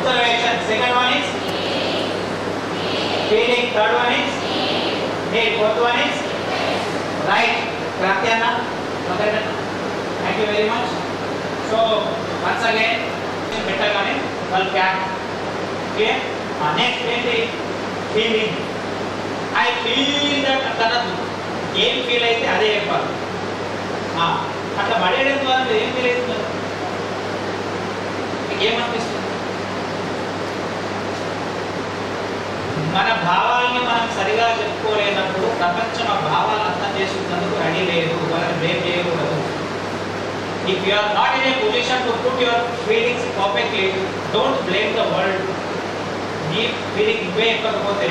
observation. Second one is feeling. Third one is need. Fourth one is right. Krantiana. Thank you very much. So once again, better gane well cat. Okay. Next feeling. I feel that another. ఏం feel అయితే అదే చెప్పాలి. అట్లా పడేయడం ద్వారా మీరు ఏం feel అవుతున్నారు? మీకు ఏమనిపిస్తుంది? మన భావాలని మనం సరిగా చెప్పుకోలేనప్పుడు ప్రపంచం ఆ భావాలను అర్థం చేసుకున్నందుకు రెడీ లేదు. వాళ్ళని బ్లేమ్ చేయకూడదు. If you are not in a position to put your feelings perfectly, don't blame the world. నీ ఫీలింగ్ నువ్వే చెప్పకపోతే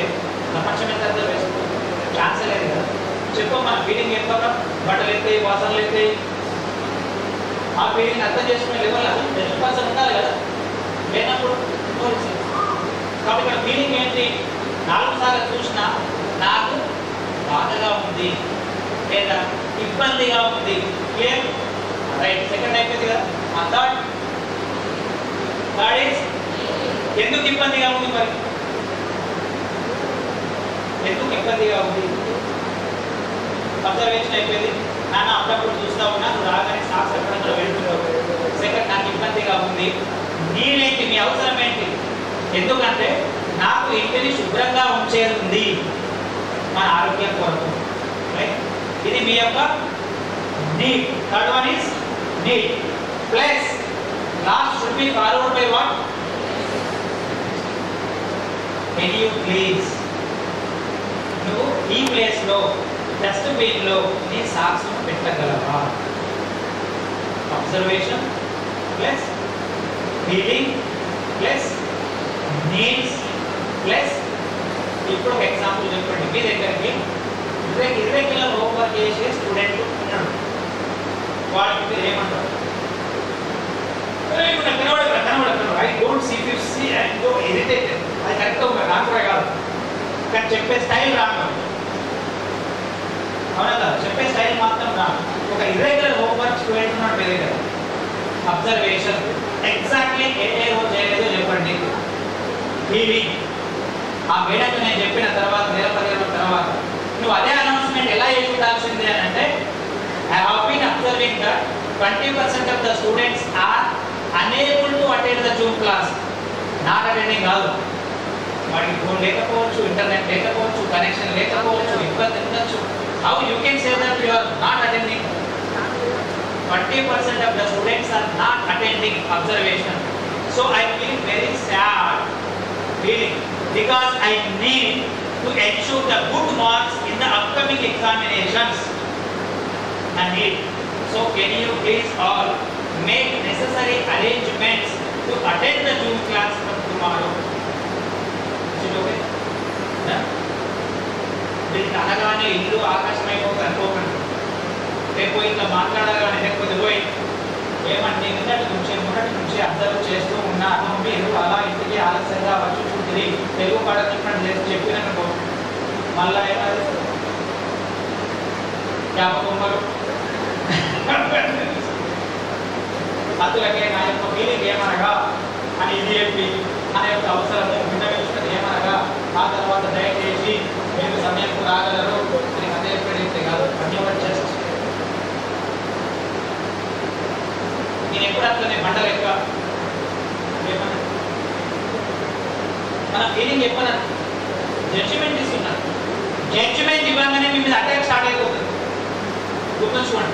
ప్రపంచం ఎంత అర్థం వేసుకోవాలి? ఛాన్సే లేదు కదా. చెప్పు మన ఫీలింగ్ చెప్పక బట్టలు ఎత్తాయి, వాసనలు ఎత్తాయి. ఆ ఫీలింగ్ అర్థం చేసుకునే లెవెల్ రెస్పాన్సర్ ఉండాలి కదా. లేనప్పుడు కాబట్టి ఇక్కడ ఫీలింగ్ ఏంటి? 4 సార్లు చూసినా నాకు బాధగా ఉంది లేదా ఇబ్బందిగా ఉంది. క్లియర్? రైట్. సెకండ్ అయిపోయింది కదా. థర్డ్ ఈజ్ ఎందుకు ఇబ్బందిగా ఉంది? మరి ఎందుకు ఇబ్బందిగా ఉంది? అబ్జర్వేషన్ అయిపోయింది. నాన్న అప్పుడప్పుడు చూస్తూ ఉన్నా, నువ్వు రాగానే సాక్స్ ఎక్కడెక్కడ వెళ్తున్నావు. సెకండ్, నాకు ఇబ్బందిగా ఉంది. నీరేంటి? మీ అవసరం ఏంటి? ఎందుకంటే నాకు ఇంటిని శుభ్రంగా ఉంచేది ఉంది మన ఆరోగ్యం కొరకు. రైట్? ఇది మీ యొక్క need. Third one is need. Plus last should be followed by what? Can you please? నువ్వు ఈ ప్లేస్లో డస్ట్బిన్లో నీ సాక్స్ను పెట్టగలవా? Observation plus feeling plus needs plus ఇప్పుడు ఒక ఎగ్జాంపుల్ చెప్పండి. మీ దగ్గరికి 20 కిలో హోంవర్క్ చేసే స్టూడెంట్ ఉన్నాడు. వాడికి మీరు ఏమంటారు? కనబడతారు. I don't see you see and go irritated. అది కరెక్ట్గా ఉంది, నాకు కూడా కాదు. కానీ చెప్పే స్టైల్ రాను. అవునా కదా? చెప్పే స్టైల్ మాత్రం రాను. ఒక ఇర్రెగ్యులర్ హోంవర్క్ స్టూడెంట్ ఉన్నాడు మీ దగ్గర. అబ్జర్వేషన్ ఎగ్జాక్ట్లీ ఏ రోజు చేయలేదో చెప్పండి. ఫీలింగ్ ఆ మేడకు నేను చెప్పిన తర్వాత నెల 10 రోజుల తర్వాత నువ్వు అదే అనౌన్స్మెంట్ ఎలా చేసి ఉండాల్సిందే అని అంటే, I have been observing that 20% of the students are unable to attend the zoom class. Not attending కాదు, వాడికి ఫోన్ లేకపోవచ్చు, ఇంటర్నెట్ లేకపోవచ్చు, కనెక్షన్ లేకపోవచ్చు, ఇబ్బంది ఉండొచ్చు. How you can say that you are not attending? 20% of the students are not attending observation. So I feel very sad feeling because I need to ensure the good marks in the upcoming examinations. I need. So can you please all make necessary arrangements to attend the Zoom class from tomorrow? Is it okay? Yeah? దీనికి అనగానే ఇల్లు ఆకాశమైపోతుంది అనుకోకండి. రేపు ఇట్లా మాట్లాడగానే లేకపోతే పోయి ఏమంటే మొదటి నుంచి అబ్జర్వ్ చేస్తూ ఉన్నాను, మీరు అలా ఇంటికి ఆలస్యంగా వచ్చి చూసి తెలుగు పాఠం చేసి చెప్పిననుకో మళ్ళా ఏమది జ్ఞాపకమ్మలు అందులకే నా యొక్క ఫీలింగ్ ఏమనగా అని ఇది చెప్పి అనే యొక్క అవసరము విన్నవించుకుని ఏమనగా ఆ తర్వాత దయచేసి మీరు సమయంకు రాగలరు అని అదే ఎప్పుడైతే కాదు అన్యవచ్చేసి నేను ఎప్పుడు అట్లనే మంటలు ఎక్కువ మన ఫీలింగ్ ఎప్పుడు జడ్జిమెంట్ తీసుకున్నాను. జడ్జిమెంట్ ఇవ్వగానే మీ మీద అటాక్ స్టార్ట్ అయిపోతుంది. గుర్తుంచుకోండి,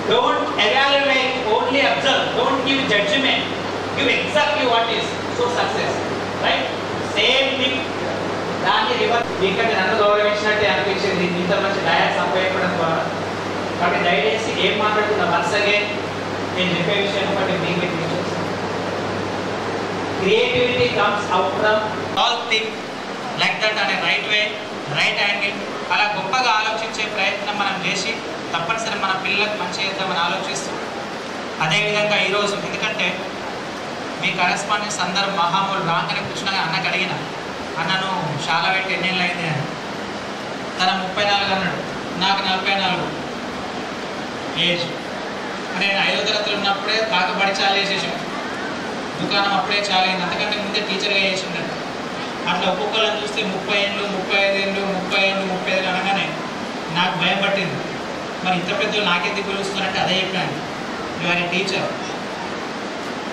don't evaluate, only observe. Don't give judgement, give exactly what is so success. Right? Same thing దాన్ని రివర్స్. ఇక్కడ నన్ను గౌరవించినట్టే అనిపించింది ఇంత మంచి డయాక్స్ అప్పయ్యడం ద్వారా. కాబట్టి దయచేసి ఏం మాట్లాడుతున్నా వన్స్ అగైన్ నేను చెప్పే విషయం ఒకటి మీకు teachers, creativity comes out from all thing like that అనే రైట్ వే, రైట్ యాంగిల్. అలా గొప్పగా ఆలోచించే ప్రయత్నం మనం చేసి తప్పనిసరి మన పిల్లలకు మంచి చేద్దామని ఆలోచిస్తూ అదేవిధంగా ఈరోజు ఎందుకంటే మీ కరెస్పాండెన్స్ అందరూ మహామూలు రాగానే కూర్చున్నాగా అన్నకు అడిగిన, అన్నను చాలా పెట్టి ఎన్నేళ్ళు అయింది అని. తన 34 అన్నాడు, నాకు 44 ఏజ్. నేను 5వ తరగతిలో ఉన్నప్పుడే కాకపడి చాలా వేసేసాను, దుకాణం అప్పుడే చాలా అయింది. అంతకంటే ముందే టీచర్గా చేసిండట. అట్లా ఒక్కొక్కళ్ళని చూస్తే 30 ఏళ్ళు 35 ఏళ్ళు 30 ఏళ్ళు 35 ఏళ్ళు అనగానే నాకు భయం పట్టింది. మరి ఇంత పెద్దలు నాకెందుకు పిలుస్తారంటే అదే చెప్పాను, యు ఆర్ ఏ టీచర్.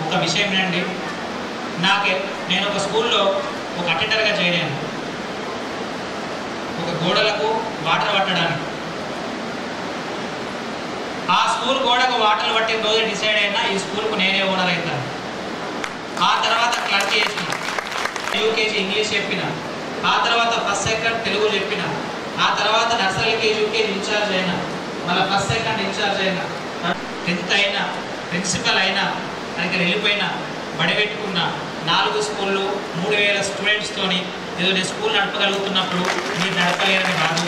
ఒక విషయం ఏంటండి, నేను ఒక స్కూల్లో ఒక అటెండర్గా చేయలేను. ఒక గోడలకు వాటర్ పట్టడానికి ఆ స్కూల్ గోడకు వాటర్ పట్టిన రోజు డిసైడ్ అయినా ఈ స్కూల్కు నేనే ఓనర్ అవుతాను. ఆ తర్వాత క్లర్క్ చేసిన, యూకేజీ ఇంగ్లీష్ చెప్పిన, ఆ తర్వాత ఫస్ట్ సెకండ్ తెలుగు చెప్పిన, ఆ తర్వాత నర్సరీ కేజీ యూకేజీ ఇన్ఛార్జ్ అయినా, మళ్ళీ ఫస్ట్ సెకండ్ ఇన్ఛార్జ్ అయినా, 10th అయినా, ప్రిన్సిపల్ అయినా, దానికి వెళ్ళిపోయినా, బడిపెట్టుకున్న 4 స్కూళ్ళు 3000 స్టూడెంట్స్తోని ఏదో నేను స్కూల్ నడపగలుగుతున్నప్పుడు మీరు నడపలేరని కాదు.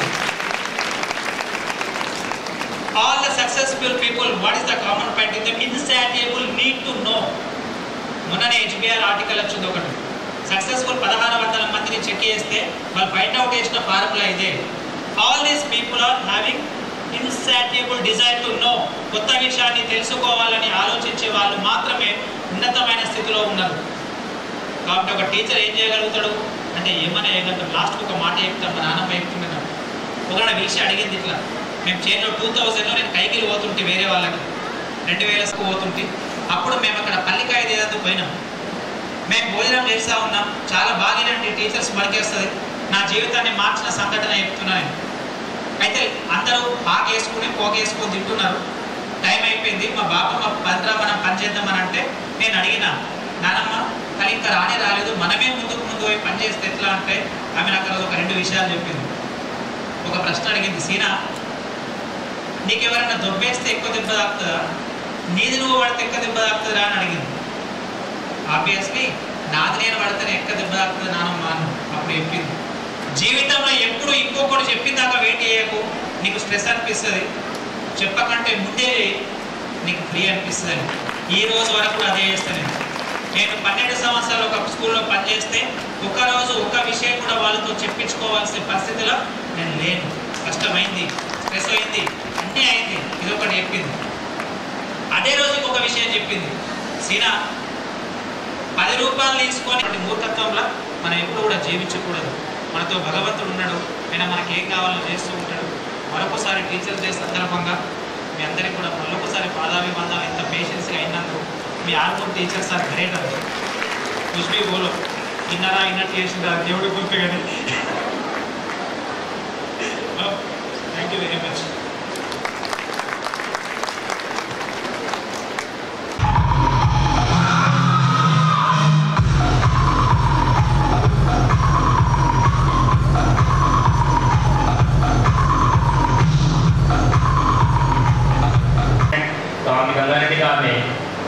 All the successful people, what is the common point in them? Insatiable need to know. మొన్ననే HBR ఆర్టికల్ వచ్చింది ఒకటి. సక్సెస్ఫుల్ 1600 మందిని చెక్ చేస్తే వాళ్ళు ఫైండ్ అవుట్ చేసిన ఫార్ములా ఇదే. All these people are having insatiable desire to know. కొత్త విషయాన్ని తెలుసుకోవాలని ఆలోచించే వాళ్ళు మాత్రమే ఉన్నతమైన స్థితిలో ఉన్నారు. కాబట్టి ఒక టీచర్ ఏం చేయగలుగుతాడు అంటే ఏమన్నా చేయగలుగుతాడు. లాస్ట్కి ఒక మాట చెప్తాం, మా నాన్నమ్మ చెప్తున్నాను. ఒకవేళ విషయం అడిగింది ఇట్లా, మేము చేతిలో 2000లో నేను కైకిలు పోతుంటే వేరే వాళ్ళకి 2000కు పోతుంటే, అప్పుడు మేము అక్కడ పల్లికాయ దేదంతో పోయినాం. మేము భోజనం చేస్తూ ఉన్నాం, చాలా బాగానండి టీచర్స్ మరికేస్తుంది. నా జీవితాన్ని మార్చిన సంఘటన చెప్తున్నాను. అయితే అందరూ పాకేసుకుని పోకేసుకొని తింటున్నారు. టైం అయిపోయింది. మా బాబమ్మ భద్ర మనం పని చేద్దామని అంటే నేను అడిగిన, నానమ్మ కానీ ఇంకా రాలేదు, మనమే ముందుకు పోయి పని చేస్తే ఎట్లా అంటే ఆమె నాకు ఒక 2 విషయాలు చెప్పింది. ఒక ప్రశ్న అడిగింది, సీనా నీకెవరైనా దొబ్బేస్తే ఎక్కువ దెబ్బ తాకుతుందా, నీది నువ్వు పడితే ఎక్కువ దెబ్బ తాకుతుందా అని అడిగింది. ఆబ్వియస్లీ నాది నేను పడితేనే ఎక్కువ దెబ్బ తాకుతుంది నానమ్మ అని అప్పుడు చెప్పింది. జీవితంలో ఎప్పుడు ఇంకొకటి చెప్పిందాకా వెయిట్ చేయకు, నీకు స్ట్రెస్ అనిపిస్తుంది, చెప్పకంటే ముందే నీకు ఫ్రీ అనిపిస్తుంది. ఈ రోజు వరకు అదే చేస్తాను. నేను 12 సంవత్సరాలు ఒక స్కూల్లో పనిచేస్తే ఒకరోజు ఒక విషయం కూడా వాళ్ళతో చెప్పించుకోవాల్సిన పరిస్థితిలో నేను లేను. కష్టమైంది, స్ట్రెస్ అయింది, అన్నీ అయింది. ఇది ఒకటి చెప్పింది. అదే రోజుకి ఒక విషయం చెప్పింది, సీనా 10 రూపాయలు తీసుకొని మూర్ఖత్వంలో మనం ఎప్పుడు కూడా జీవించకూడదు. మనతో భగవంతుడు ఉన్నాడు, ఆయన మనకేం కావాలో చేస్తూ ఉంటాడు. మరొకసారి టీచర్స్ డే సందర్భంగా మీ అందరికీ కూడా మరొకసారి పాదాభివందనం. ఎంత పేషెన్స్గా అయినందుకు మీ ఆర్మూర్ టీచర్స్ ఆర్ గ్రేట్ అది కుష్బీ బోలో విన్నారా, ఇన్నట్టు చేసిందా దేవుడి గుర్తు కానీ. Thank you very much. Gangareddy గారిని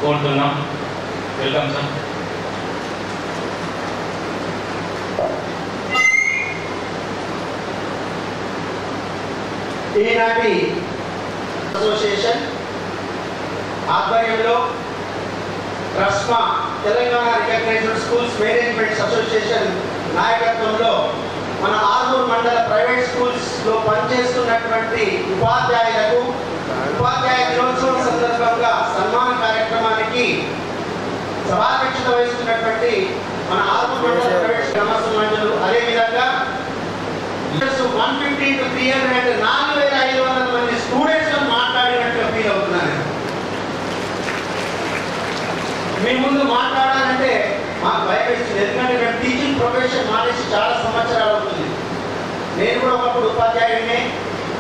కోరుతున్నాం. Welcome sir. ఈనాటి అసోసియేషన్ ఆధ్వర్యంలో TRSMA Telangana recognised schools managements association నాయకత్వంలో మన ఆర్మూర్ మండల ప్రైవేట్ స్కూల్స్లో పనిచేస్తున్నటువంటి ఉపాధ్యాయులకు ఉపాధ్యాయ దినోత్సవం సందర్భంగా సన్మాన కార్యక్రమానికి సభాధ్యక్షత వహిస్తున్నటువంటి మన ఆర్మూర్ మండల ప్రైవేట్ గ్రామ సమాజాలు, అదేవిధంగా 150 to 300 4500 మంది స్టూడెంట్స్ మాట్లాడినట్టు ఫీల్ అవుతున్నాను. మీ ముందు మాట్లాడాలంటే మాకు భయం వేస్తుంది. ఎందుకంటే మేము టీచింగ్ ప్రొఫెషన్ మానేసి చాలా సంవత్సరాలు అవుతుంది. నేను కూడా ఒకప్పుడు ఉపాధ్యాయుడిని.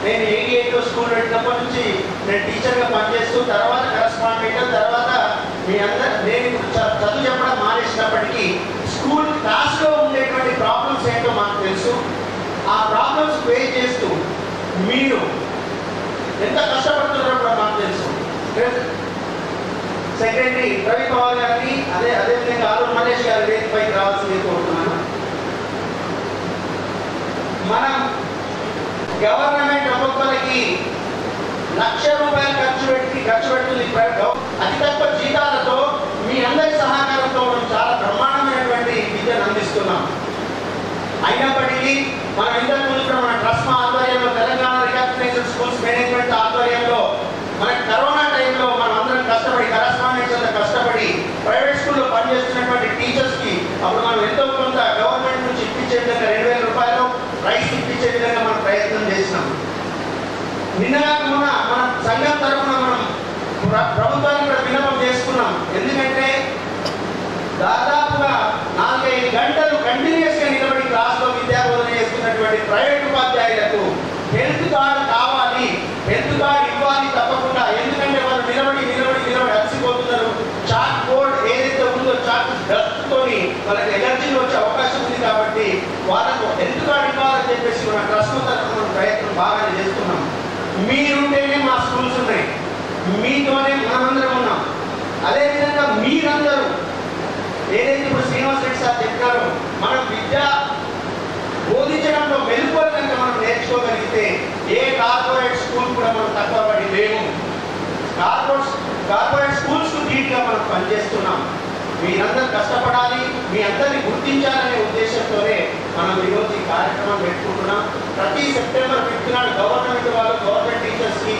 నేను 88లో స్కూల్ పెట్టినప్పటి నుంచి నేను టీచర్గా పనిచేస్తూ, తర్వాత కరెస్పాండెంట్, తర్వాత మీ అందరూ నేను ఇప్పుడు చదువు చెప్పడం మానేసినప్పటికీ స్కూల్ క్లాస్లో ఉండేటువంటి ప్రాబ్లమ్స్ ఏంటో మాకు తెలుసు. ఆ ప్రాబ్లమ్స్ ఫేస్ చేస్తూ మీరు ఎంత కష్టపడుతున్నారో కూడా మాకు తెలుసు. సెక్రటరీ రవి పవార్ గారిని అదేవిధంగా ఆరూర్ మల్లేష్ గారి వేదికపైకి రావాల్సింది కోరుతున్నాను. మనం గవర్నమెంట్ ఒక్కొక్కరికి ₹1,00,000 ఖర్చు పెడుతుంది. అతి తక్కువ జీతాలతో మీ అందరి సహకారంతో మనం చాలా బ్రహ్మాండమైనటువంటి విద్యను అందిస్తున్నాం. అయినప్పటికీ మనం ఇంతకు ముందు కూడా మన ట్రస్మా ఆధ్వర్యంలో తెలంగాణ రికగ్నైజ్డ్ స్కూల్స్ మేనేజ్మెంట్ ఆధ్వర్యంలో మనకి కరోనా టైంలో మనం అందరం కష్టపడి కరెస్పాండెంట్స్ అంతా కష్టపడి ప్రైవేట్ స్కూల్లో పనిచేస్తున్నటువంటి టీచర్స్కి అప్పుడు మనం ఇప్పించే విధంగా 2000 రూపాయలు రైస్ ఇప్పించే విధంగా మనం ప్రయత్నం చేసినాం. నిన్నగా మొన్న మన సంఘం తరఫున మనం ప్రభుత్వాన్ని కూడా విన్నపం చేసుకున్నాం. ఎందుకంటే దాదాపుగా 4-5 గంటలు కంటిన్యూస్గా నిలబడి క్లాస్లో విద్యాబోధన చేస్తున్నటువంటి ప్రైవేట్ ఉపాధ్యాయులకు హెల్త్ కార్డు కావాలి, హెల్త్ కార్డు ఇవ్వాలి తప్పకుండా. ఎందుకంటే వాళ్ళు నిలబడి అలసిపోతున్నారు. చాక్ బోర్డ్ ఏదైతే ఉందో చాక్ డస్ట్తోని వాళ్ళకి ఎలర్జీ వచ్చే అవకాశం ఉంది. కాబట్టి వాళ్ళకు హెల్త్ కార్డు ఇవ్వాలని చెప్పేసి మన ట్రస్ట్ తరఫున ప్రయత్నం బాగానే చేస్తున్నాం. మీరుంటేనే మా స్కూల్స్ ఉన్నాయి, మీతోనే మనమందరం ఉన్నాం. అదేవిధంగా మీరందరూ ఏదైతే ఇప్పుడు శ్రీనివాస్ రెడ్డి సార్ చెప్పినారో మనం విద్య బోధించడంలో మెలుకువలు కనుక మనం నేర్చుకోగలిగితే ఏ కార్పొరేట్ స్కూల్ కూడా మనం తక్కువ పడి లేము. కార్పొరేట్ స్కూల్స్ కు ధీటుగా మనం పనిచేస్తున్నాం. మీరందరూ కష్టపడాలి, మీ అందరినీ గుర్తించాలనే ఉద్దేశంతోనే మనం ఈరోజు ఈ కార్యక్రమం పెట్టుకుంటున్నాం. ప్రతి సెప్టెంబర్ 5 నాడు గవర్నమెంట్ వాళ్ళు గవర్నమెంట్ టీచర్స్కి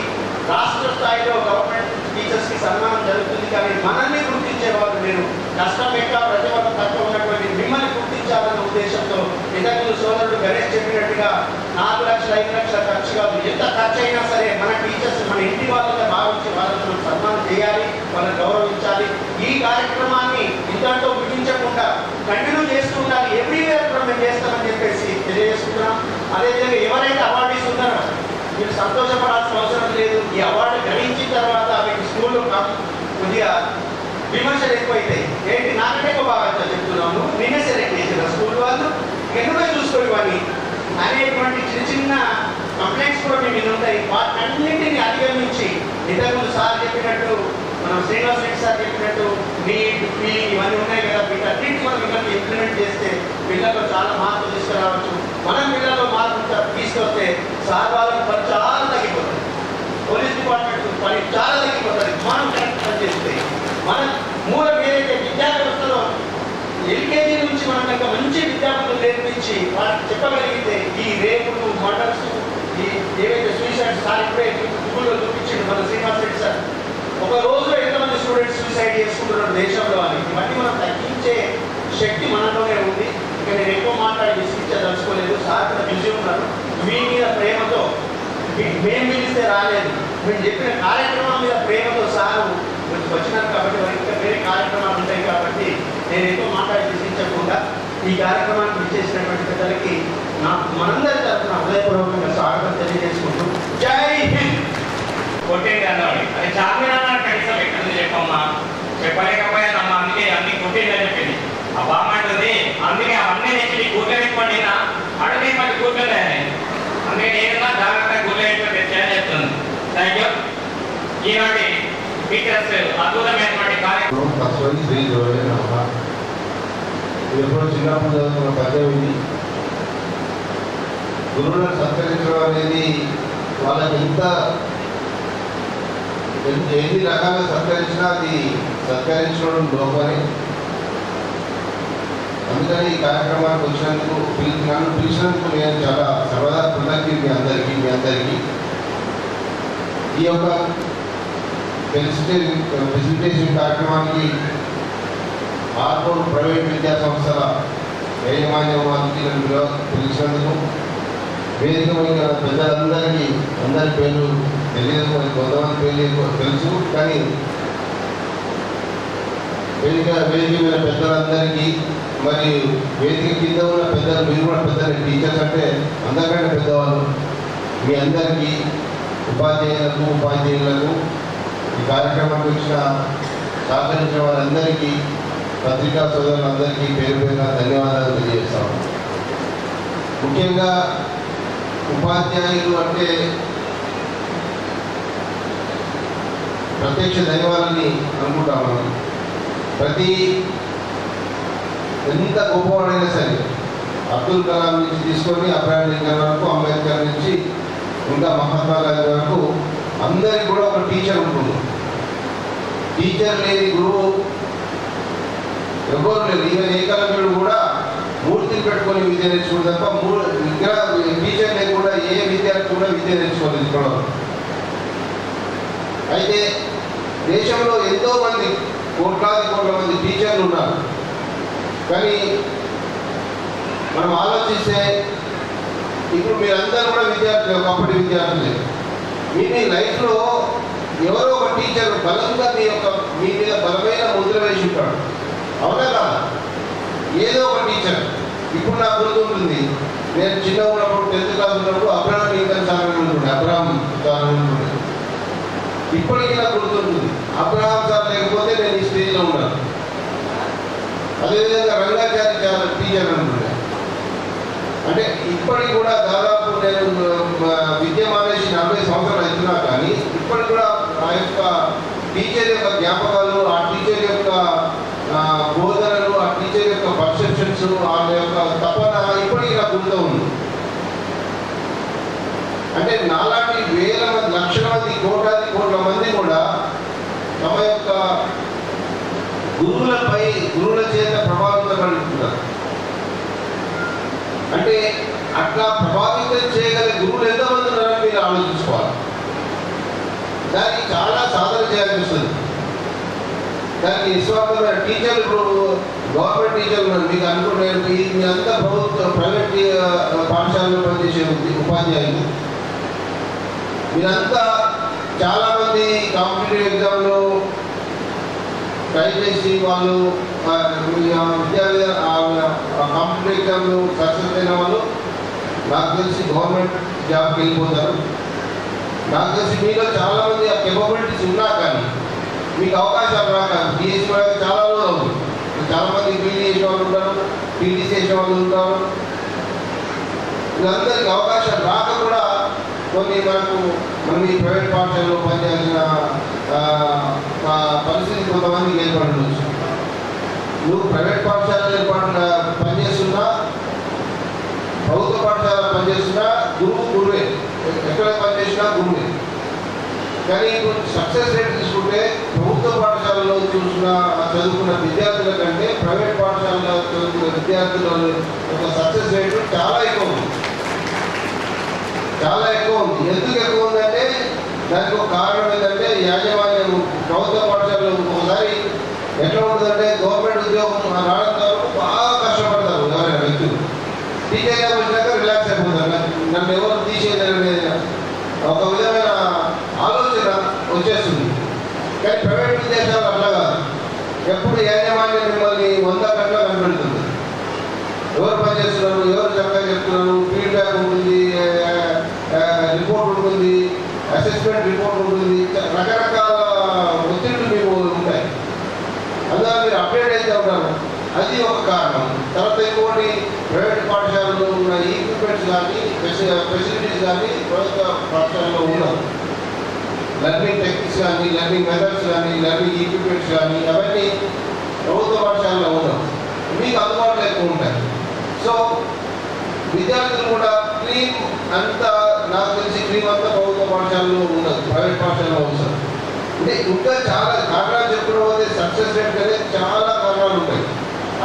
రాష్ట్ర స్థాయిలో గవర్నమెంట్ టీచర్స్కి సన్మానం జరుగుతుంది. కానీ మనల్ని గుర్తించే వాళ్ళు నేను కష్టం ఎక్కువ ప్రతిభ తక్కువ ఉన్నటువంటి మిమ్మల్ని గుర్తించాలన్న ఉద్దేశంతో ఇంతకుముందు సోదరుడు గణేష్ చెప్పినట్టుగా 4 లక్షలు 5 లక్షల ఖర్చు కాదు, ఎంత ఖర్చు అయినా సరే మన టీచర్స్ మన ఇంటి వాళ్ళగా భావించి వాళ్ళని మనం సన్మానం చేయాలి, వాళ్ళని గౌరవించాలి. ఈ కార్యక్రమాన్ని ఇంతటితో ముగించకుండా కంటిన్యూ చేస్తూ ఉండాలి. ఎవ్రీ ఇయర్ కూడా మేము చేస్తామని చెప్పేసి తెలియజేస్తున్నాం. అదేవిధంగా ఎవరైతే అవార్డీస్ ఉన్నారో మీరు సంతోషపడాల్సిన అవసరం లేదు. ఈ అవార్డు గ్రహించిన తర్వాత మీకు స్కూల్లో కొద్దిగా విమర్శలు ఎక్కువైతాయి. ఏంటి నాకంటే ఎక్కువ బాగా చెప్తున్నాము, నేనే సెలెక్ట్ చేసిన స్కూల్ వాళ్ళు ఎందుకు చూసుకోవాలి అనేటువంటి చిన్న కంప్లైంట్స్ కూడా మీ మీద ఉంటాయి. వాటన్నింటినీ అధిగమించి ఇంతకుముందు సార్ చెప్పినట్టు మనం శ్రీనివాస్ రెడ్డి సార్ చెప్పినట్టు నీట్ ఫీలింగ్ ఇవన్నీ ఉన్నాయి కదా, వీటన్నింటి మనం పిల్లలకి ఇంప్లిమెంట్ చేస్తే పిల్లల్లో చాలా మార్పు తీసుకురావచ్చు. మనం పిల్లల్లో మార్పు తీసుకొస్తే సార్ వాళ్ళకి పని చాలా తగ్గిపోతుంది, పోలీస్ డిపార్ట్మెంట్ పని చాలా తగ్గిపోతుంది. మనం కరెక్ట్ పని చేస్తే మన మూలం ఏదైతే విద్యా వ్యవస్థలో ఎల్కేజీ నుంచి మనం కనుక మంచి విద్యార్థులు నేర్పించి వాళ్ళకి చెప్పగలిగితే ఈ రేపులు మర్డర్స్ ఈ ఏవైతే సూసైడ్ సార్ ఇప్పుడే స్కూల్లో చూపించింది మన శ్రీనివాస్ రెడ్డి సార్, ఒక రోజులో ఎంతమంది స్టూడెంట్స్ సూసైడ్ చేసుకుంటున్నారు దేశంలో అని. ఇవన్నీ మనం తగ్గించే శక్తి మనలోనే ఉంది. ఇక నేను ఎక్కువ మాట్లాడి విసిగించదలుచుకోలేదు. సార్ కూడా బిజీ ఉన్నారు. మీ మీద ప్రేమతో మేము పిలిస్తే రాలేదు, మేము చెప్పిన కార్యక్రమం మీద ప్రేమతో సార్ వచ్చినారు కాబట్టి ఇంకా వేరే కార్యక్రమాలు ఉంటాయి కాబట్టి నేను ఎక్కువ మాట్లాడి విసిగించకుండా ఈ కార్యక్రమానికి విచ్చేసినటువంటి పెద్దలకి మనందరి తరఫున హృదయపూర్వకంగా స్వాగతం తెలియజేసుకుంటూ జై హింద్. కొట్టేది అన్నవాడి అది చార్మినార్ కనీసం ఎక్కడ నుంచి చెప్పమ్మా, చెప్పలేకపోయానమ్మా, అందుకే అన్ని కొట్టేదని చెప్పింది. ఆ బామ్మ అంటుంది అందుకే అవన్నీ తెచ్చి కూర్చోనివ్వండి అడవి మళ్ళీ కూర్చోలే, అందుకే నేను జాగ్రత్తగా కూర్చో తెచ్చాయని చెప్తుంది. Thank you. ఈనాటి టీచర్స్ అద్భుతమైనటువంటి కార్యక్రమం ఎప్పుడో చిన్నప్పుడు చదువుతున్న పద్యం ఇది. గురువులను సత్కరించడం అనేది వాళ్ళకి ఎన్ని రకాలుగా సత్కరించినా అది సత్కరించడం లోపమే. అందుకని ఈ కార్యక్రమానికి వచ్చినందుకు నన్ను పిలిచినందుకు నేను చాలా సర్వదా కృతజ్ఞత మీ అందరికీ. ఈ యొక్క ఫెసిలిటేషన్ కార్యక్రమానికి ఆర్కోడ్ ప్రైవేట్ విద్యా సంస్థల యాజమాన్యానికి నన్ను పిలిచినందుకు వేదిక మీద పెద్దలందరికీ అందరి పేర్లు తెలియదు, కొంతమంది పేర్లు తెలుసు. కానీ వేదిక మీద పెద్దలందరికీ మరియు వేదిక కింద ఉన్న పెద్దలు, మీరు కూడా పెద్దలు, టీచర్స్ అంటే అందరికంటే పెద్దవాళ్ళు, మీ అందరికీ ఉపాధ్యాయులకు ఈ కార్యక్రమానికి వచ్చిన సహకరించిన వారందరికీ పత్రికా సోదరులందరికీ పేరు పేరున ధన్యవాదాలు తెలియజేస్తాము. ముఖ్యంగా ఉపాధ్యాయులు అంటే ప్రత్యక్ష దైవాలని అనుకుంటాము. ఎంత గొప్పవాడైనా సరే అబ్దుల్ కలాం నుంచి తీసుకొని అబ్రహాం లింకన్ వరకు, అంబేద్కర్ నుంచి ఇంకా మహాత్మా గాంధీ వరకు అందరికి కూడా ఒక టీచర్ ఉంటుంది. టీచర్ లేని గురువు ఎవరు లేదు. ఈవెన్ ఏకలవ్యుడు కూడా మూర్తిని పెట్టుకొని విద్య నేర్చుకుంటే తప్ప టీచర్ లేకుండా ఏ విద్యార్థి కూడా విద్య నేర్చుకోలేదు ఇక్కడ. అయితే దేశంలో ఎంతో మంది కోట్ల మంది టీచర్లు ఉన్నారు. కానీ మనం ఆలోచిస్తే ఇప్పుడు మీరందరూ కూడా విద్యార్థులు, ఒకప్పటి విద్యార్థులే. మీ లైఫ్లో ఎవరో ఒక టీచర్ బలంగా మీ మీద బలమైన ముద్ర వేసి ఉంటాడు, అవునా కాదా? ఏదో ఒక టీచర్. ఇప్పుడు నాకు గుర్తుంటుంది, నేను చిన్న ఉన్నప్పుడు 10th క్లాస్ ఉన్నప్పుడు అబ్రహాం లింకన్ సార్ ఉంటుండే, అబ్రహాం సార్ ఉంటుండే. ఇప్పటికీ నాకు గుర్తుంటుంది, అబ్రహాం సార్ లేకపోతే నేను ఈ స్టేజ్లో ఉన్నాను. అదేవిధంగా రంగాచారి టీచర్ ఉంటుండే. అంటే ఇప్పటికి కూడా దాదాపు నేను విద్య మానేసి 40 సంవత్సరాలు అవుతున్నా కానీ ఇప్పటికి కూడా ఆ యొక్క టీచర్ యొక్క జ్ఞాపకాలు, ఆ టీచర్ యొక్క బోధనలు, ఆ టీచర్ యొక్క పర్సెప్షన్స్, వాళ్ళ యొక్క తపన ఇప్పటికీ నాకు గుర్తు ఉంది. అంటే నాలాంటి వేల మంది, లక్షల మంది, కోట్ల మంది కూడా తమ యొక్క గురువుల చేత ప్రభావితపడుతున్నారు. అంటే అట్లా ప్రభావితం చేయగల గురువులు ఎంతమంది ఉన్నారని మీరు ఆలోచించుకోవాలి. దానికి చాలా సాధన చేయాల్సి వస్తుంది. దానికి నిస్వార్థమైన టీచర్లు, ఇప్పుడు గవర్నమెంట్ టీచర్లు ఉన్నారు, మీకు అనుకుంటున్నారు మీ అంతా ప్రైవేట్ పాఠశాలలో పనిచేసే ఉపాధ్యాయులు. మీరంతా చాలామంది కాంపిటేటివ్ ఎగ్జామ్లో ట్రై చేసి వాళ్ళు కాంపిటేటివ్ ఎగ్జామ్లో సక్సెస్ అయిన వాళ్ళు నాకు తెలిసి గవర్నమెంట్ జాబ్కి వెళ్ళిపోతారు. నాకు తెలిసి మీలో చాలామంది ఆ కెపబిలిటీస్ ఉన్నా కానీ మీకు అవకాశాలు రాక డిఎస్సీ వాళ్ళకి చాలా రోజులు అవుతుంది. చాలామంది పీడీ చేసే వాళ్ళు ఉంటారు, పీటీసీ చేసే వాళ్ళు ఉంటారు. వీళ్ళందరికీ అవకాశాలు రాక కూడా కొన్ని మనం ఈ ప్రైవేట్ పాఠశాలలో పనిచేయాల్సిన పరిస్థితి కొంతమందికి ఏర్పడవచ్చు. నువ్వు ప్రైవేట్ పాఠశాల పనిచేస్తున్నా, ప్రభుత్వ పాఠశాల పనిచేస్తున్నా గురువే, ఎక్కడ పనిచేసినా గురువే. కానీ ఇప్పుడు సక్సెస్ రేట్ తీసుకుంటే ప్రభుత్వ పాఠశాలలో చదువుకున్న విద్యార్థుల కంటే ప్రైవేట్ పాఠశాలలో చదువుకున్న విద్యార్థుల యొక్క సక్సెస్ రేట్ చాలా ఎక్కువ ఉంది. ఎందుకు ఎక్కువ ఉందంటే దానికి ఒక కారణం ఏంటంటే యాజమాన్యం. ప్రభుత్వ పాఠశాలలో ఒకసారి ఎట్లా ఉంటుందంటే గవర్నమెంట్ ఉద్యోగం రావడం వరకు బాగా కష్టపడతారు ఎవరైనా వ్యక్తులు. టీచర్గా వచ్చినాక రిలాక్స్ అయిపోతారు, నన్ను ఎవరు తీసేయాలనే ఒక విధమైన ఆలోచన వచ్చేస్తుంది. కానీ ప్రైవేట్ విదేశాలు అట్లా కాదు. ఎప్పుడు యాజమాన్యం మిమ్మల్ని 100 గంటలు కనిపెడుతుంది. ఎవరు పనిచేస్తున్నారు, ఎవరు చక్కగా చెప్తున్నారు, ఫీడ్బ్యాక్ ఉంటుంది, రిపోర్ట్ ఉంటుంది, అసెస్మెంట్ రిపోర్ట్ ఉంటుంది, రకరకాల ఒత్తిళ్లు మీకు ఉంటాయి. అందువల్ల మీరు అప్డేట్ అయితే ఉంటారు. అది ఒక కారణం. తర్వాత ఇంకోటి, ప్రైవేట్ పాఠశాలలో ఉన్న ఈక్విప్మెంట్స్ కానీ ఫెసిలిటీస్ కానీ ప్రభుత్వ పాఠశాలలో ఉండవు. లెర్నింగ్ టెక్నిక్స్ కానీ, లెర్నింగ్ మెథడ్స్ కానీ, లెర్నింగ్ ఈక్విప్మెంట్స్ కానీ అవన్నీ ప్రభుత్వ పాఠశాలలో ఉండవు. మీకు అందుబాటులో ఎక్కువ ఉంటాయి. సో విద్యార్థులు కూడా క్రీమ్ అంతా, నాకు తెలిసి క్రీమ్ అంతా ప్రభుత్వ పాఠశాలలో ఉండదు, ప్రైవేట్ పాఠశాలలో వస్తారు. అంటే ఇంకా చాలా కారణాలు చెప్పడం పోతే సక్సెస్ రేట్ అనేది చాలా కారణాలు ఉంటాయి.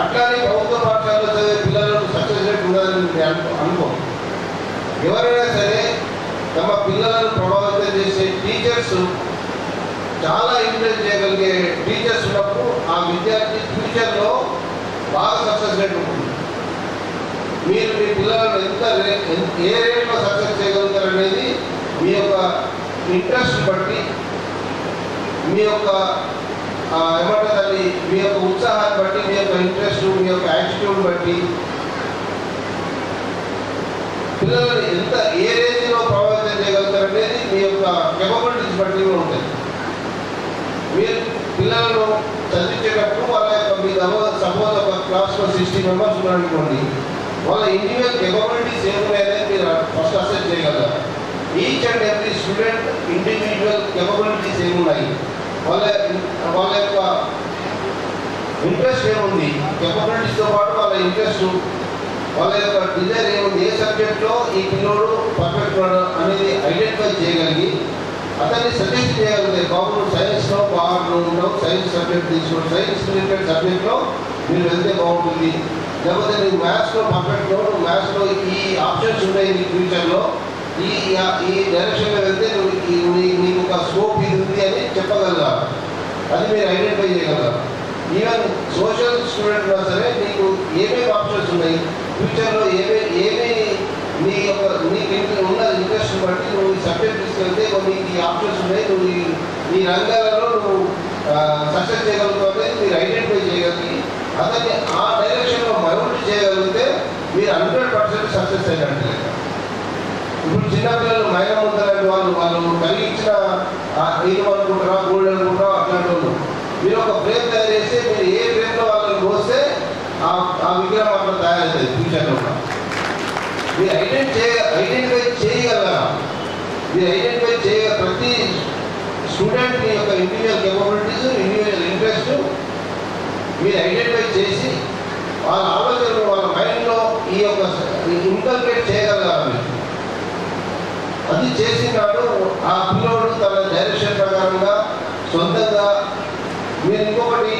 అట్లానే ప్రభుత్వ పాఠశాలలో చదివే పిల్లలకు సక్సెస్ రేట్ ఉండదని అనుకో. ఎవరైనా సరే తమ పిల్లలను ప్రభావితం చేసే టీచర్స్, చాలా ఇన్ఫ్లుయెన్స్ చేయగలిగే టీచర్స్ ఉన్నప్పుడు ఆ విద్యార్థి ఫ్యూచర్లో బాగా సక్సెస్ రేట్ ఉంటుంది. మీరు మీ పిల్లలను ఏ రేట్లో సక్సెస్ చేయగలుగుతారు అనేది మీ యొక్క ఇంట్రెస్ట్ బట్టి, మీ యొక్క ఏమంటుందని మీ యొక్క ఉత్సాహాన్ని బట్టి, మీ యొక్క ఇంట్రెస్ట్, మీ యొక్క యాటిట్యూడ్ బట్టి పిల్లలను ఏ రేంజ్లో ప్రభావితం చేయగలుగుతారు అనేది మీ యొక్క కెపబిలిటీస్ బట్టి ఉంటాయి. మీరు పిల్లలను చదివించేటప్పుడు వాళ్ళ యొక్క మీ సపోజ్ ఒక క్లాస్లో 60 మెంబర్స్ ఉన్నారనుకోండి, వాళ్ళ ఇండివిజువల్ కెపబిలిటీస్ ఏమున్నాయనేది మీరు ఫస్ట్ అసెస్ చేయగలరు. Each and every student individual capabilities ఏమున్నాయి, వాళ్ళ యొక్క ఇంట్రెస్ట్ ఏముంది, కెపబిలిటీస్తో పాటు వాళ్ళ ఇంట్రెస్ట్, వాళ్ళ యొక్క డిజైర్ ఏముంది, ఏ సబ్జెక్ట్లో ఈ పిల్లోడు పర్ఫెక్ట్ అనేది ఐడెంటిఫై చేయగలిగి అతన్ని సజెస్ట్ చేయగలిగితే, బాబు సైన్స్లో బాగా ఉండవు, సైన్స్ సబ్జెక్ట్ తీసుకోండి, సైన్స్ రిలేటెడ్ సబ్జెక్ట్లో మీరు వెళ్తే బాగుంటుంది. లేకపోతే నువ్వు మ్యాథ్స్లో పర్ఫెక్ట్లో, నువ్వు మ్యాథ్స్లో ఈ ఆప్షన్స్ ఉన్నాయి నీ ఫ్యూచర్లో, ఈ డైరెక్షన్లో వెళ్తే నీకు ఒక స్కోప్ ఇది ఉంది అని చెప్పగలగాలి. అది మీరు ఐడెంటిఫై చేయగలగాలి. ఈవెన్ సోషల్ స్టూడెంట్ ఉన్నా సరే నీకు ఏమేమి ఆప్షన్స్ ఉన్నాయి, ఫ్యూచర్లో ఆప్షన్స్ ఉన్నాయి, నువ్వు ఈ రంగాలలో నువ్వు సక్సెస్ చేయగలుగుతావు, మీరు ఐడెంటిఫై చేయగలిగి అతన్ని ఆ డైరెక్షన్లో మౌల్డ్ చేయగలిగితే మీరు 100% సక్సెస్ అయినట్టు. ఇప్పుడు చిన్నపిల్లలు మైనముద్దలాంటి వాళ్ళు కలిగించిన ఇల్లు అనుకుంటారా, గోల్డ్ అనుకుంటారా, అట్లాంటి వాళ్ళు మీరు ఒక ఫ్రేమ్ తయారు చేసి మీరు ఏ ఫ్రేమ్లో వాళ్ళని పోస్తే ఆ విగ్రహం అట్లా తయారవుతుంది ఫ్యూచర్లో. మీరు ఐడెంటిఫై చేయగలరా? మీరు ఐడెంటిఫై ప్రతి స్టూడెంట్ మీ యొక్క ఇండివిజువల్ కేపబిలిటీస్, ఇండివిజువల్ ఇంట్రెస్ట్ మీరు ఐడెంటిఫై చేసి వాళ్ళ ఆలోచనలు వాళ్ళ మైండ్లో ఈ యొక్క ఇన్కల్కేట్ చేయగలగాలి మీరు. అది చేసినాడు ఆ పిల్లోడు తన డైరెక్షన్ ప్రకారంగా సొంతంగా. మీరు ఇంకొకటి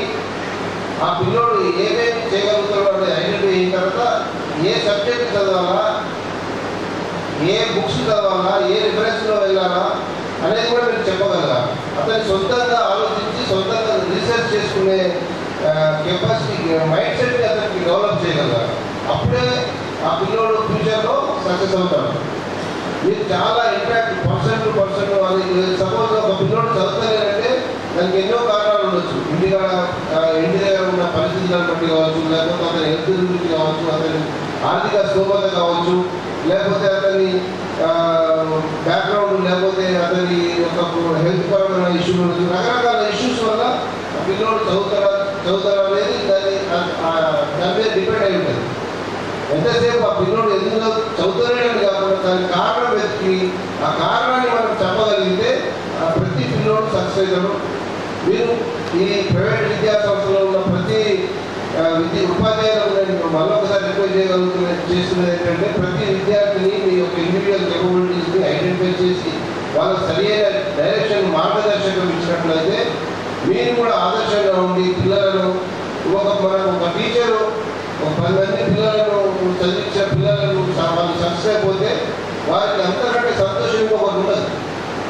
ఆ పిల్లోడు ఏమేమి చేయగలుగుతున్నాడు ఐడెంటిఫై అయిన తర్వాత ఏ సబ్జెక్ట్ చదవాలా, ఏ బుక్స్ చదవాలా, ఏ రిఫరెన్స్లో వెళ్ళాలా అనేది కూడా మీరు చెప్పగలగాలి. అతను సొంతంగా ఆలోచించి సొంతంగా రీసెర్చ్ చేసుకునే కెపాసిటీ మైండ్ సెట్ని అతనికి డెవలప్ చేయగలగాలి. అప్పుడే ఆ పిల్లోడు ఫ్యూచర్లో సక్సెస్ అవుతాడు. మీరు చాలా ఇంపాక్ట్ పర్సన్ టు పర్సన్ వాళ్ళకి సపోజ్ ఒక పిల్లోడు చదువుతానంటే దానికి ఎన్నో కారణాలు ఉండొచ్చు. ఇంటి దగ్గర ఉన్న పరిస్థితులను బట్టి కావచ్చు, లేకపోతే అతని హెల్త్ గురించి కావచ్చు, అతని ఆర్థిక స్తోమత కావచ్చు, లేకపోతే అతని బ్యాక్గ్రౌండ్, లేకపోతే అతని ఒక హెల్త్ పరమైన ఇష్యూలు ఉండొచ్చు. రకరకాల ఇష్యూస్ వల్ల పిల్లోడు చదువుతారా అనేది దాని మీద డిపెండ్ అయి ఉంటుంది. ఎంతసేపు ఆ పిల్లోడు ఎందుకు చదువుతాడని కాకుండా దాని కారణం వెతికి ఆ కారణాన్ని మనం చెప్పగలిగితే ప్రతి పిల్లోడు సక్సెస్ అవుతాడు. మీరు ఈ ప్రైవేట్ విద్యా సంస్థలో ఉన్న ప్రతి ఉపాధ్యాయులకు మళ్ళొకసారి రిక్వెస్ట్ చేస్తున్నది ఏంటంటే ప్రతి విద్యార్థిని మీ యొక్క ఇండివిజువల్ కేపబిలిటీస్ని ఐడెంటిఫై చేసి వాళ్ళకి సరియైన డైరెక్షన్ మార్గదర్శకం ఇచ్చినట్లయితే మీరు కూడా ఆదర్శంగా ఉండి పిల్లలను మనకు ఒక టీచరు ఒక 10 మంది పిల్లలను చదివించిన పిల్లలను వాళ్ళు సక్సెస్ అయిపోతే వారికి అంతకంటే సంతోషం ఇంకొకటి ఉండదు.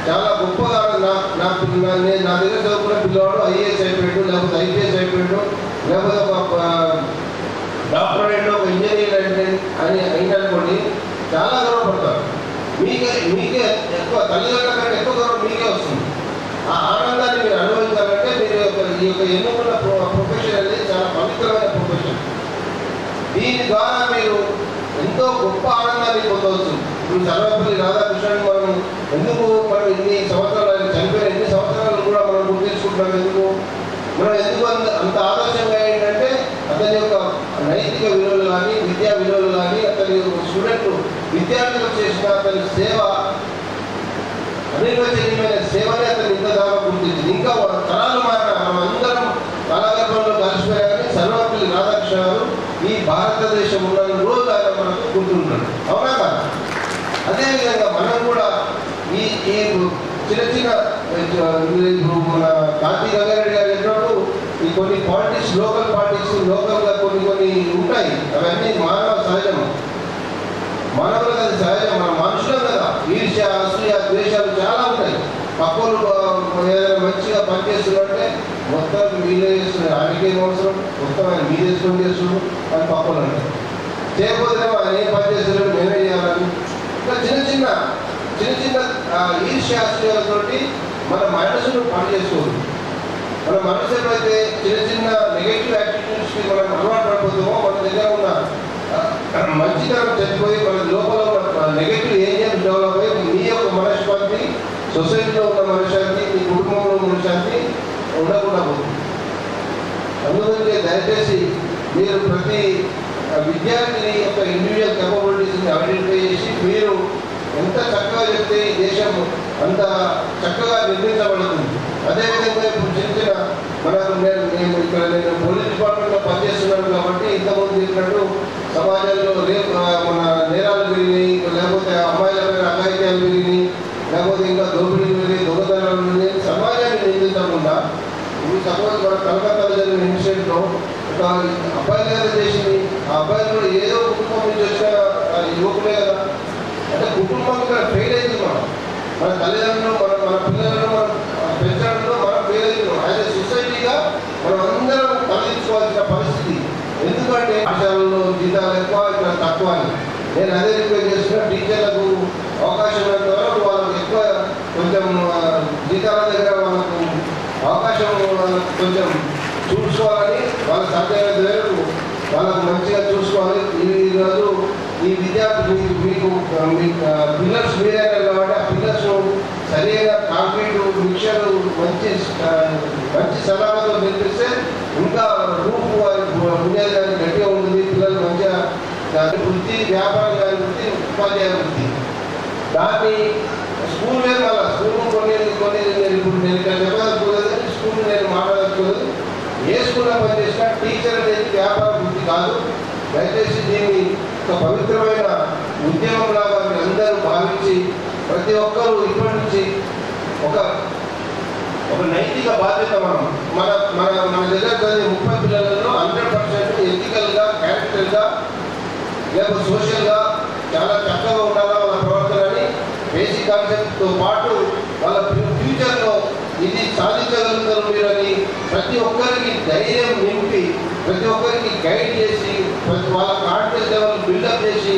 చాలా గొప్పగా నా దగ్గర చదువుకున్న పిల్లవాడు ఐఏఎస్ అయిపోయాడు, లేకపోతే ఐపీఎస్ అయిపోయాడు, లేకపోతే ఒక డాక్టరేట్ ఒక ఇంజనీర్ అని అయిననుకోండి చాలా గర్వపడతారు. మీకే ఎక్కువ తల్లిదండ్రుల కంటే ఎక్కువ గౌరవం మీకే వస్తుంది. ఆ ఆనందాన్ని మీరు అనుభవించాలంటే మీరు ఈ యొక్క ఎన్నుకున్న ప్రొఫెషన్ అనేది చాలా పవిత్రమైన ప్రొఫెషన్. దీని ద్వారా మీరు ఎంతో గొప్ప ఆనందాన్ని పొందవచ్చు. ఇప్పుడు సర్వేపల్లి రాధాకృష్ణన్ మనం ఇన్ని సంవత్సరాలు చనిపోయిన ఎన్ని సంవత్సరాలు కూడా మనం గుర్తించుకుంటున్నాం. మనం ఎందుకు అంత ఆదర్శంగా ఏంటంటే అతని యొక్క నైతిక విలువలు కానీ, విద్యా విలువలు కానీ, అతని స్టూడెంట్లు విద్యార్థులకు చేసిన అతని సేవ, అనిర్వచనీయమైన సేవనే అతను ఇంత దాకా గుర్తించింది. ఇంకా తరాలు మారిన మనం అందరం కాలగర్భంలో కలిసిపోయా కానీ సర్వేపల్లి రాధాకృష్ణ గారు ఈ భారతదేశం ఉన్న రోజు ఆయన మనకు గుర్తుంటాడు. అవునా కాదు? అదేవిధంగా మనం కూడా ఈ చిన్న మన గాంధీ గంగారెడ్డి గారు చెప్పినప్పుడు ఈ కొన్ని పాలిటిక్స్, లోకల్ పాలిటిక్స్, లోకల్గా కొన్ని ఉంటాయి. అవన్నీ మానవ సహజం, మానవులకు అది సహజం. మన మనుషులం కదా, ఈర్ష్య, అసూయ, ద్వేషాలు చాలా ఉంటాయి. పక్కలు ఏదైనా మంచిగా పనిచేస్తున్నారంటే మొత్తం వీళ్ళే చేస్తున్నారు, ఆయనకేం అవసరం, మొత్తం ఆయన మీరు చేసుకొని చేస్తున్నాడు అని పక్కలు అంటారు. చేయకపోతే ఆయన ఏం పని చేస్తున్నాడు, మేమే చేయాలని. ఇంకా చిన్న ఈర్ష్య, అసూయలతోటి మన మనసును పని చేసుకోవాలి. మన మనసు ఎప్పుడైతే చిన్న నెగటివ్ యాటిట్యూడ్స్కి మనం అలవాటు పడిపోతామో మన దగ్గర ఉన్న మంచితనం చనిపోయి మన లోపల నెగటివ్ ఏరియాస్ డెవలప్ అయ్యి మీ యొక్క మనశ్శాంతి, సొసైటీలో ఉన్న మనశ్శాంతి, మీ కుటుంబంలో ఉన్న మనశ్శాంతి ఉండకుండా పోతుంది. అందుకని దయచేసి మీరు ప్రతి విద్యార్థిని యొక్క ఇండివిజువల్ కేపబిలిటీస్ని ఐడెంటిఫై చేసి మీరు ఎంత చక్కగా చెప్తే ఈ దేశం అంత చక్కగా నిర్మించబడుతుంది. అదేవిధంగా ఇప్పుడు చిన్న మనకు నేను పోలీస్ డిపార్ట్మెంట్లో పనిచేస్తున్నాను కాబట్టి ఇంతకుముందు చెప్పినట్టు సమాజంలో మన నేరాలు పెరిగినాయి, లేకపోతే అమ్మాయిల పైన అఘాయిత్యాలు పెరిగినాయి, లేకపోతే ఇంకా దోపిడీలు పెరిగి దొంగతనాలు పెరిగినాయి. సమాజాన్ని నిందించకుండా ఇప్పుడు సపోజ్ మన కలకత్తాలో జరిగిన ఇన్సిడెంట్లో ఒక అబ్బాయి లేదా చేసింది, ఆ అబ్బాయి కూడా ఏదో కుటుంబం నుంచి వచ్చిన యువకులే కదా. అంటే కుటుంబం ఫెయిల్ అయింది. మన తల్లిదండ్రులు మన పిల్లలను మనం పెంచడంలో మనం ఫెయిల్ అవుతున్నాం. యాజ్ ఎ సొసైటీగా మనం అందరం తలదించుకోవాల్సిన పరిస్థితి. ఎందుకంటే పాఠశాలలో జీతాలు ఎక్కువ, ఇక్కడ తక్కువ అని నేను అదే రిక్వెస్ట్ చేస్తున్నా. టీచర్లకు అవకాశం ఉన్నంత వరకు వాళ్ళకి ఎక్కువ కొంచెం మిగతా దగ్గర వాళ్ళకు అవకాశం వాళ్ళకు కొంచెం చూసుకోవాలని వాళ్ళ సాధ్యమైన మేరకు వాళ్ళకు మంచిగా చూసుకోవాలి. ఈరోజు ఈ విద్యార్థి మీకు పిల్లర్స్ మీరే కాబట్టి ఆ పిల్లర్స్ సరిగా కాంక్రీట్ మిక్చర్ మంచి సలహాతో నిర్మిస్తే ఇంకా రూపు పుణ్యాలు కానీ గట్టిగా ఉంటుంది. పిల్లలు మంచిగా వృత్తి వ్యాపారం కానీ వృత్తి ఉపాధ్యాయ వృత్తి దాన్ని స్కూల్ మీద మళ్ళీ స్కూల్ కొన్ని ఇప్పుడు నేను ఇక్కడ చెప్పదలుచుకోలేదు, స్కూల్ నేను మాట్లాడదలుచుకోలేదు. ఏ స్కూల్లో పనిచేసినా టీచర్ అనేది వ్యాపార వృత్తి కాదు. దయచేసి దీన్ని ఒక పవిత్రమైన ఉద్యమంలాగా మీరు అందరూ భావించి ప్రతి ఒక్కరూ ఇప్పటి నుంచి ఒక నైతిక బాధ్యత మన దగ్గర చదివే 30 పిల్లలలో 100% ఎథికల్గా, క్యారెక్టర్గా లేకపోతే సోషల్గా చాలా చక్కగా ఉండాలా వాళ్ళ ప్రవర్తనని బేసిక్ కాన్సెప్ట్తో పాటు వాళ్ళ ఫ్యూచర్లో ఇది సాధించగలుగుతారు మీరని ప్రతి ఒక్కరికి ధైర్యం నింపి ప్రతి ఒక్కరికి గైడ్ చేసి వాళ్ళ కాన్ఫిడెన్స్ లెవెల్ బిల్డప్ చేసి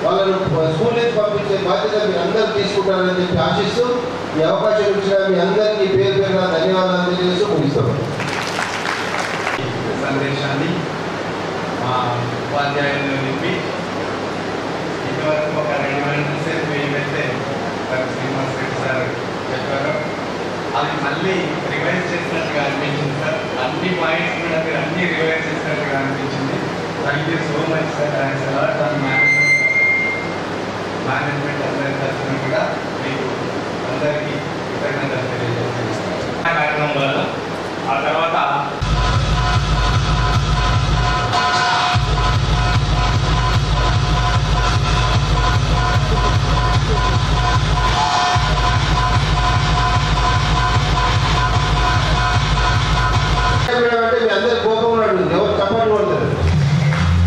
వాళ్ళను స్కూల్ నుంచి పంపించే బాధ్యత మీరు అందరూ తీసుకుంటారని చెప్పి ఆశిస్తూ ఈ అవకాశం ఇచ్చిన మీ అందరికీ పేరు పేరున ధన్యవాదాలు తెలియజేస్తూ ముగిస్తాం. సందేశాన్ని మా ఉపాధ్యాయులను నింపి ఇంతవరకు ఒక 2 గంటల సేపు ఏమైతే శ్రీనివాస్ రెడ్డి సార్ చెప్పారో అది మళ్ళీ రివైజ్ చేసినట్టుగా అనిపించింది సార్. అన్ని పాయింట్స్ కూడా మీరు అన్ని రివైజ్ చేసినట్టుగా అనిపించింది. Thank you so much sir. Thanks a lot on management అందరి తరఫున కూడా మీకు అందరికీ కృతజ్ఞతలు తెలియజేస్తున్నాను. కార్యక్రమంలో ఆ తర్వాత అంటే మీ అందరి కోపం ఉన్నాడు, ఎవరు చప్పట్లు కొడతారు,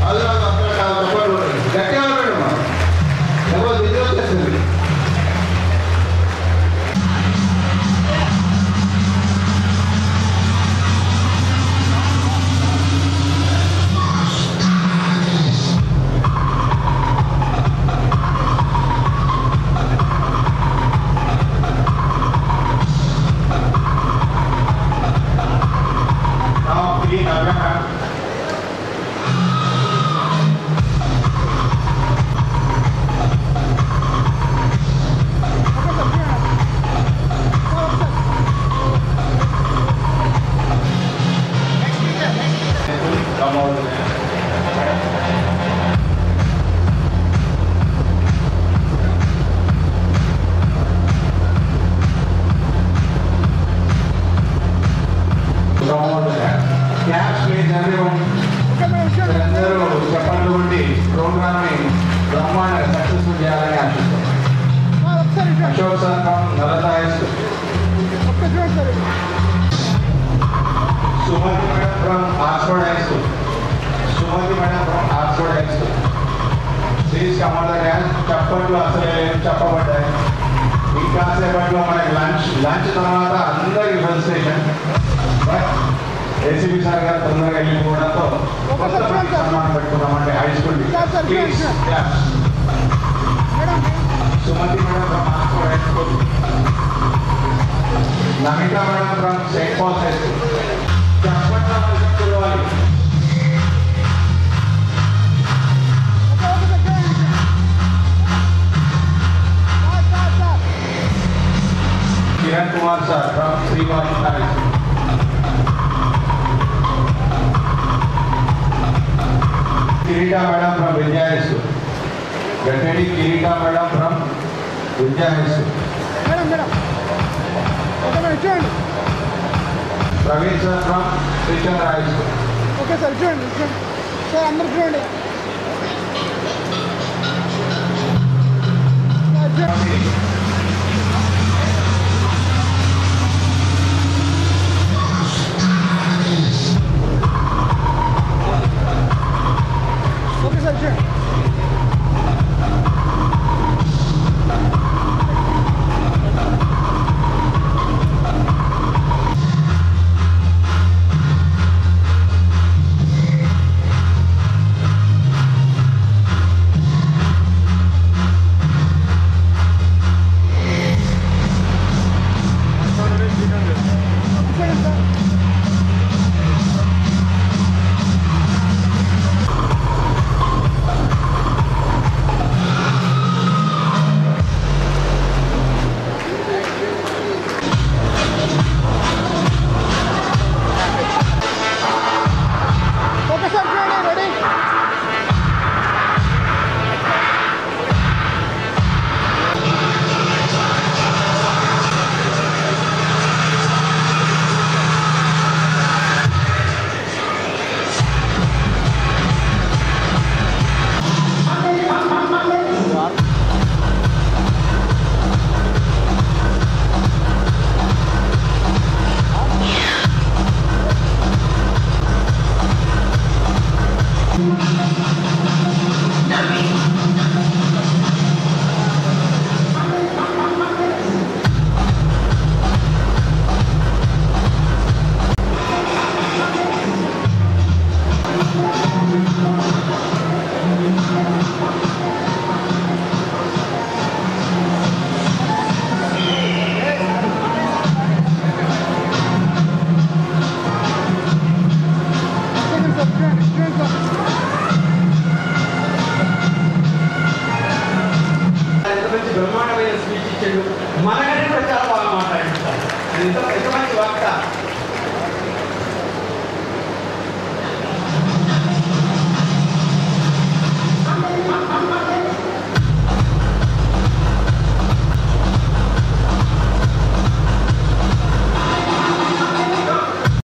అది అక్కడ చప్పట్లు కొట్టారు, గట్టిగా ఉన్నాడు మా ఎవరు నిద్ర వచ్చేస్తుంది. చెప్పండి ఉండి ప్రోగ్రామ్ని బ్రహ్మాండంగా సక్సెస్ఫుల్ చేయాలని ఆశిస్తాం. Ashok sir from Nalata high school, Sumathi madam from Oxford high school, please come on the dance. చప్పట్లు అసలు చెప్పబడ్డాయి. ఇంకా సేపట్లో మనకి లంచ్ తర్వాత అందరికి రిజిస్ట్రేషన్. బట్ ఏసీబీ సార్ గారు తొందరగా వెళ్ళిపోవడంతో కొంతమంది సన్మానం పెట్టుకున్నామంటే high school. Please Sumathi madam from Oxford high school, Namitha madam from saint Paul's high school. చప్పట్లు పిలవాలి. Kiran Kumar sir from Srivari college, Kireeta madam from Vidya high school, Gattedi Kireeta madam from Vidya high school, Praveen sir from Srichandra high school. Okay sir చూడండి sir, అందరు చూడండి. Okay sir చూడండి. Thank you.